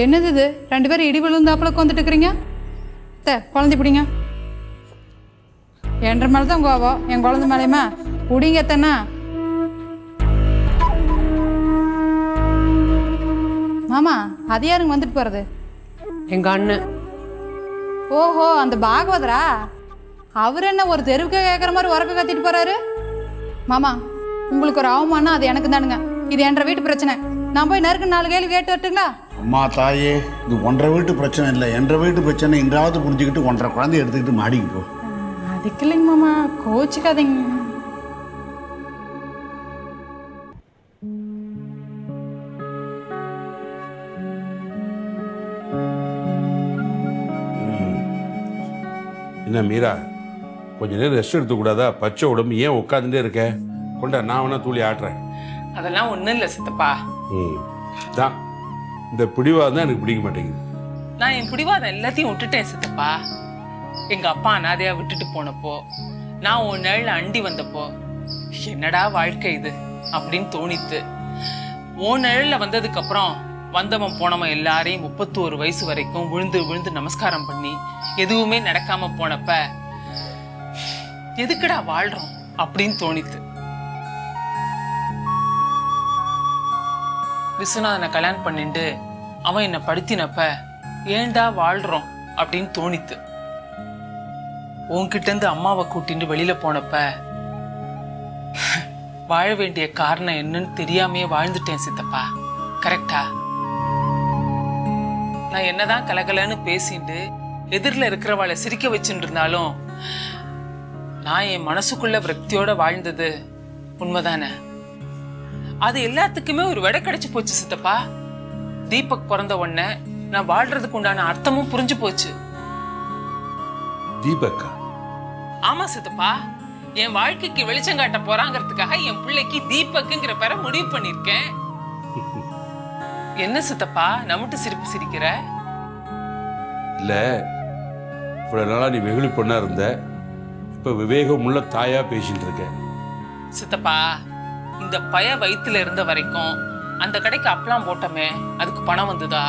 Speaker 13: என்னது இது? 2 பேரும் இடி விழுந்தாப்புல உட்காந்துட்டு இருக்கிறீங்க. குழந்தை பிடிங்க. என்ற மேலே தான் கோவம், என் குழந்தை மேலேயுமா? பிடிங்க தானே. மாமா, அது யாருங்க வந்துட்டு போறது?
Speaker 1: எங்க அண்ணன்.
Speaker 13: ஓஹோ, அந்த பாகவதரா? அவர் என்ன ஒரு தெருவுக்கு கேட்குற மாதிரி உரக்க கத்திட்டு போறாரு? மாமா, உங்களுக்கு ஒரு அவமானம், அது எனக்கு தானுங்க. இது என்ற வீட்டு பிரச்சனை. நான் போய் நறுக்கு 4 கேள்வி கேட்டு வரட்டுங்களா?
Speaker 4: அம்மா தாயே, இது ஒன்றரை வீட்டு பிரச்சனை இல்லை, என்ற வீட்டு பிரச்சனை. இன்றாவது புரிஞ்சுக்கிட்டு 1.5 குழந்தைய எடுத்துக்கிட்டு மாடிக்கு போ.
Speaker 13: அதுக்கு இல்லைங்க மாமா, கோச்சிக்காதீங்க.
Speaker 11: என்ன மீரா, கொஞ்ச நேரம் ரெஸ்ட் எடுத்துக்கூடாதா? பச்சை உடம்பு ஏன் உட்காந்துட்டே இருக்க? கொண்டா, நான் வேணா தூளி ஆட்டுறேன்.
Speaker 1: அதெல்லாம் ஒன்றும் இல்லை சித்தப்பா.
Speaker 11: தான் இந்த பிடிவாதம் தான் எனக்கு பிடிக்க மாட்டேங்குது.
Speaker 1: நான் என் பிடிவாதம் எல்லாத்தையும் விட்டுட்டேன் சித்தப்பா. எங்க அப்பா அனாதையா விட்டுட்டு போனப்போ
Speaker 14: நான் உன் நிழல அண்டி வந்தப்போ என்னடா வாழ்க்கை இது அப்படின்னு தோணித்து. உன் நிழல்ல வந்ததுக்கு அப்புறம் வந்தவன் போனவன் எல்லாரையும் 31 வயசு வரைக்கும் விழுந்து விழுந்து நமஸ்காரம் பண்ணி எதுவுமே நடக்காம போனப்ப எதுக்குடா வாழ்றோம் அப்படின்னு தோணித்து. விஸ்வநாதனை கல்யாணம் பண்ணிட்டு அவன் என்ன படுத்தினப்ப ஏண்டா வாழ்றோம் அப்படின்னு தோணித்து. உன்கிட்ட இருந்து அம்மாவை கூட்டிட்டு வெளியில போனப்ப வாழ வேண்டிய காரணம் என்னன்னு தெரியாமையே வாழ்ந்துட்டேன் சித்தப்பா. கரெக்டா? நான் என்னதான் கலகலன்னு பேசிட்டு எதிரில் இருக்கிறவாளை சிரிக்க வச்சுட்டு இருந்தாலும் நான் என் மனசுக்குள்ள விரக்தியோட வாழ்ந்தது உண்மைதானே? அது எல்லாத்துக்குமே ஒரு விடை கிடைச்சு போச்சு சித்தப்பா. தீபக் பிறந்த உடனே நான் வாழ்றதுக்கு உண்டான அர்த்தமும் புரிஞ்சு போச்சு.
Speaker 11: தீபக்கா?
Speaker 14: ஆமா சித்தப்பா, என் வாழ்க்கைக்கு வெளிச்சம் காட்ட போறாங்கிறதுக்காக என் பிள்ளைக்கு தீபக்குங்கிற பேரை முடிவு பண்ணிருக்கேன். என்ன சித்தப்பா நம்மட்டு சிரிப்பு சிரிக்கிற?
Speaker 11: இல்ல, இவ்வளவு நாளா நீ வெகுளி பொண்ணா இருந்த, இப்ப விவேகம் உள்ள தாயா பேசிட்டு இருக்க.
Speaker 14: சித்தப்பா, இந்த பய வயித்துல இருந்த வரைக்கும் அந்த கடைக்கு அப்பளம் போட்டோமே அதுக்கு பணம் வந்துதா,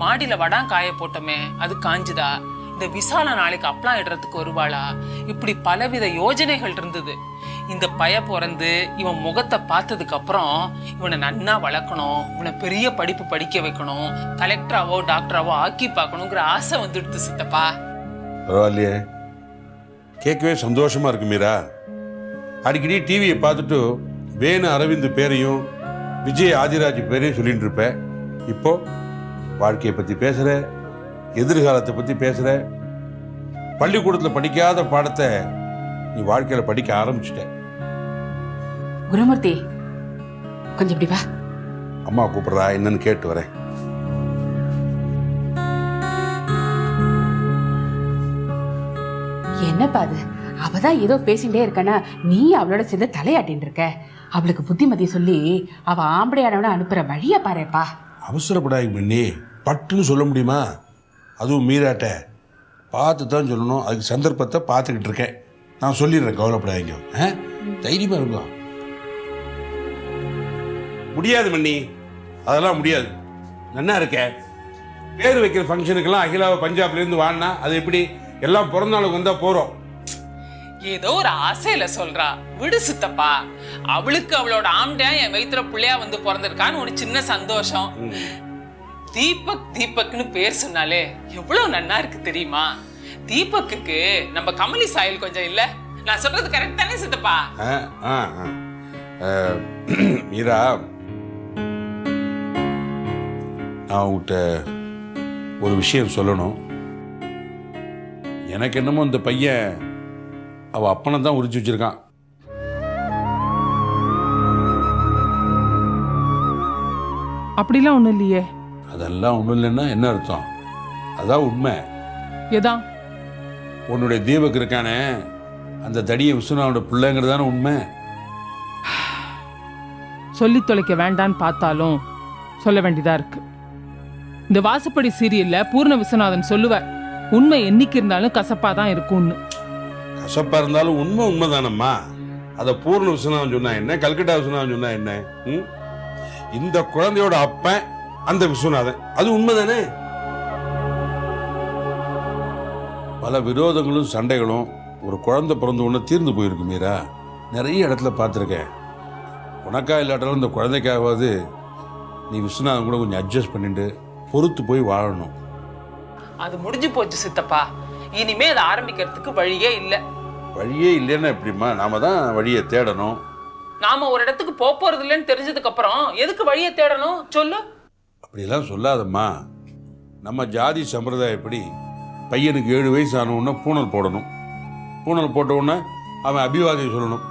Speaker 14: மாடியில வடாம் காய போட்டோமே அது காஞ்சுதா, இந்த விசால நாளைக்கு அப்பளம் இடுறதுக்கு வருவாளா, இப்படி பலவித யோஜனைகள் இருந்தது. இந்த பய பிறந்து இவன் முகத்தை பார்த்ததுக்கு அப்புறம் இவனை நன்னா வளர்க்கணும், இவனை பெரிய படிப்பு படிக்க வைக்கணும், கலெக்டராவோ டாக்டராவோ ஆக்கி பார்க்கணுங்கிற ஆசை வந்துடுது சித்தப்பா.
Speaker 11: பரவாயில்லையே, கேட்கவே சந்தோஷமா இருக்கு மீரா. அடிக்கடி டிவியை பார்த்துட்டு வேணு அரவிந்த் பேரையும் விஜய் ஆதிராஜ் பேரையும் சொல்லிட்டு இருப்ப. இப்போ வாழ்க்கையை பத்தி பேசுற, எதிர்காலத்தை பத்தி பேசுற, பள்ளிக்கூடத்தில் படிக்காத பாடத்தை நீ வாழ்க்கையில படிக்க ஆரம்பிச்சுட்ட.
Speaker 12: குருமூர்த்தி, கொஞ்சம் இப்படி வா.
Speaker 11: அம்மா கூப்பிடுறா, என்னன்னு கேட்டு வரேன்.
Speaker 12: என்னப்பா அது? அவதான் ஏதோ பேசிட்டே இருக்கனா, நீ அவளோட சேர்ந்து தலையாட்டின்னு இருக்க. அவளுக்கு புத்திமதி சொல்லி அவ ஆம்படையானவனை அனுப்புற வழிய பாருப்பா.
Speaker 11: அவசரப்படாது பண்ணி, பட்டுன்னு சொல்ல முடியுமா? அதுவும் மீராட்ட பார்த்து தான் சொல்லணும். அதுக்கு சந்தர்ப்பத்தை பார்த்துக்கிட்டு இருக்கேன். நான் சொல்லிடுறேன், கவலைப்படாதீங்க. தைரியமா இருக்கும். முடியாது மண்ணி, அதெல்லாம் முடியாது. நன்னா இருக்க. பேர் வைக்கிற ஃபங்க்ஷனுக்கெல்லாம் அகிலாவை பஞ்சாப்லேருந்து வாங்கினா அது எப்படி? எல்லாம் பிறந்த நாளுக்கு வந்தா போறோம்.
Speaker 14: ஏதோ ஒரு ஆசையில சொல்றா, விடு சித்தப்பா. அவளுக்கு அவளோட ஆம்டா என் வயிற்றுல பிள்ளையா வந்து பிறந்திருக்கான்னு ஒரு சின்ன சந்தோஷம். தீபக் தீபக்னு பேர் சொன்னாலே எவ்வளவு நன்னா இருக்கு தெரியுமா? தீபக்கு நம்ம கமலி சாயல் கொஞ்சம் இல்ல? நான் சொல்றது கரெக்ட் தானே சித்தப்பா?
Speaker 11: மீரா, நான் உங்ககிட்ட ஒரு விஷயம் சொல்லணும். எனக்கு என்னமோ இந்த பையன் அவ அப்பனை தான் உரிச்சு வச்சிருக்கான்.
Speaker 14: அப்படிலாம் ஒண்ணும் இல்லையே.
Speaker 11: அதெல்லாம் ஒண்ணும் இல்லைன்னா என்ன அர்த்தம்? அதான் உண்மை.
Speaker 14: ஏதான்
Speaker 11: உன்னுடைய தீபக் இருக்கானே, அந்த தடிய விஸ்வநாதனோட பிள்ளைங்கிறதான உண்மை.
Speaker 14: சொல்லி தொலைக்க வேண்டான்னு பார்த்தாலும் சொல்ல வேண்டியதா இருக்கு. இந்த வாசப்படி சீரியல்ல பூர்ண விஸ்வநாதன் சொல்லுவார், உண்மை என்னைக்கு இருந்தாலும் கசப்பா தான் இருக்கும்னு.
Speaker 11: கசப்பா இருந்தாலும் உண்மை உண்மைதானம்மா. அதை பூர்ண விஸ்வநாதன் சொன்னா என்ன, கல்கட்டா விஸ்வநாதன் சொன்னா என்ன? இந்த குழந்தையோட அப்பன் அந்த விஸ்வநாதன், அது உண்மைதானே? பல விரோதங்களும் சண்டைகளும் ஒரு குழந்தை பிறந்த உடனே தீர்ந்து போயிருக்கு மீரா. நிறைய இடத்துல பார்த்துருக்கேன். உனக்கா இல்லாட்டாலும் இந்த குழந்தைக்காவது நீ விஸ்வநாதன் கூட கொஞ்சம் அட்ஜஸ்ட் பண்ணிட்டு பொறுத்து போய் வாழணும்.
Speaker 14: அது முடிஞ்சு போச்சு சித்தப்பா. இனிமே அதை ஆரம்பிக்கிறதுக்கு வழியே இல்லை.
Speaker 11: வழியே இல்லைன்னா எப்படிம்மா? நாம தான் வழியை தேடணும்.
Speaker 14: நாம ஒரு இடத்துக்கு போறது இல்லைன்னு தெரிஞ்சதுக்கு அப்புறம் எதுக்கு வழியை தேடணும் சொல்லு?
Speaker 11: அப்படியெல்லாம் சொல்லாதம்மா. நம்ம ஜாதி சம்பிரதாயப்படி பையனுக்கு 7 வயசு ஆனவுடனே பூணல் போடணும். பூணல் போட்ட உடனே அவன் அபிவாதியை சொல்லணும்.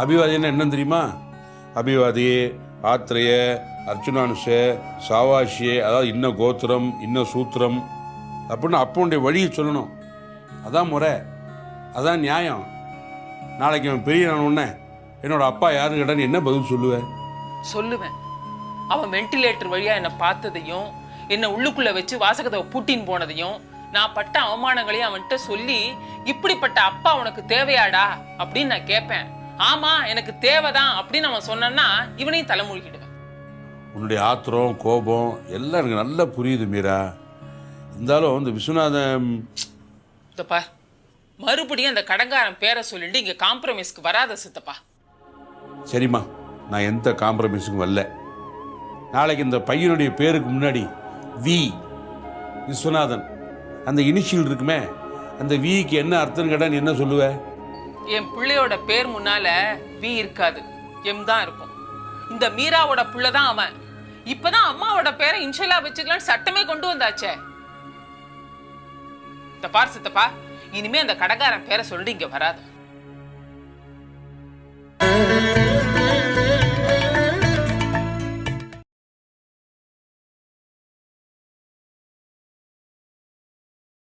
Speaker 11: அபிவாதின்னா என்னன்னு தெரியுமா? அபிவாதி, ஆத்திரைய, அர்ச்சுனானுஷ, சாவாஷிய, அதாவது இன்ன கோத்திரம் இன்ன சூத்திரம் அப்படின்னு அப்பனுடைய வழியை சொல்லணும். அதான் முறை, அதான் நியாயம். நாளைக்கு அவன் பெரிய உடனே என்னோட அப்பா யாருன்னு கேட்டான்னு என்ன பதில் சொல்லுவேன்?
Speaker 14: சொல்லுவேன். அவன் வென்டிலேட்டர் வழியா என்னை பார்த்ததையும், என்னை உள்ளுக்குள்ள வச்சு வாசகத்தை பூட்டின்னு போனதையும், நான் பட்ட அவமானங்களையும் அவன்கிட்ட சொல்லி இப்படிப்பட்ட அப்பா உனக்கு தேவையாடா அப்படின்னு நான் கேட்பேன். ஆமா எனக்கு தேவைதான் அப்படின்னு அவன் சொன்னான்னா இவனையும் தலைமொழிக்கிடுவேன்.
Speaker 11: உன்னுடைய ஆத்திரம் கோபம் எல்லாம் எனக்கு நல்லா புரியுது மீரா. இருந்தாலும் இந்த விஸ்வநாதன்
Speaker 14: சித்தப்பா மறுபடியும் அந்த கடங்காரன் பேரை சொல்லிட்டு இங்க காம்ப்ரமைஸ்க்கு வராத சித்தப்பா.
Speaker 11: சரிம்மா, நான் எந்த காம்ப்ரமைஸுக்கும் வரல. நாளைக்கு இந்த பையனுடைய பேருக்கு முன்னாடி வி விஸ்வநாதன் அந்த இனிஷியல் இருக்குமே, அந்த விக்கு என்ன அர்த்தம் கேட்டா நீ என்ன சொல்லுவ?
Speaker 14: என் பிள்ளையோட பேர் முன்னால வி இருக்காது, எம் தான் இருக்கும். இந்த மீராவோட புள்ள தான் அவன். இப்பதான் அம்மாவோட பேரை இன்ஷியலா வச்சுக்கலான்னு சட்டமே கொண்டு வந்தாச்சே. சித்தப்பா இனிமே அந்த கடங்காரன் பேரை சொல்லிட்டு இங்க வராது.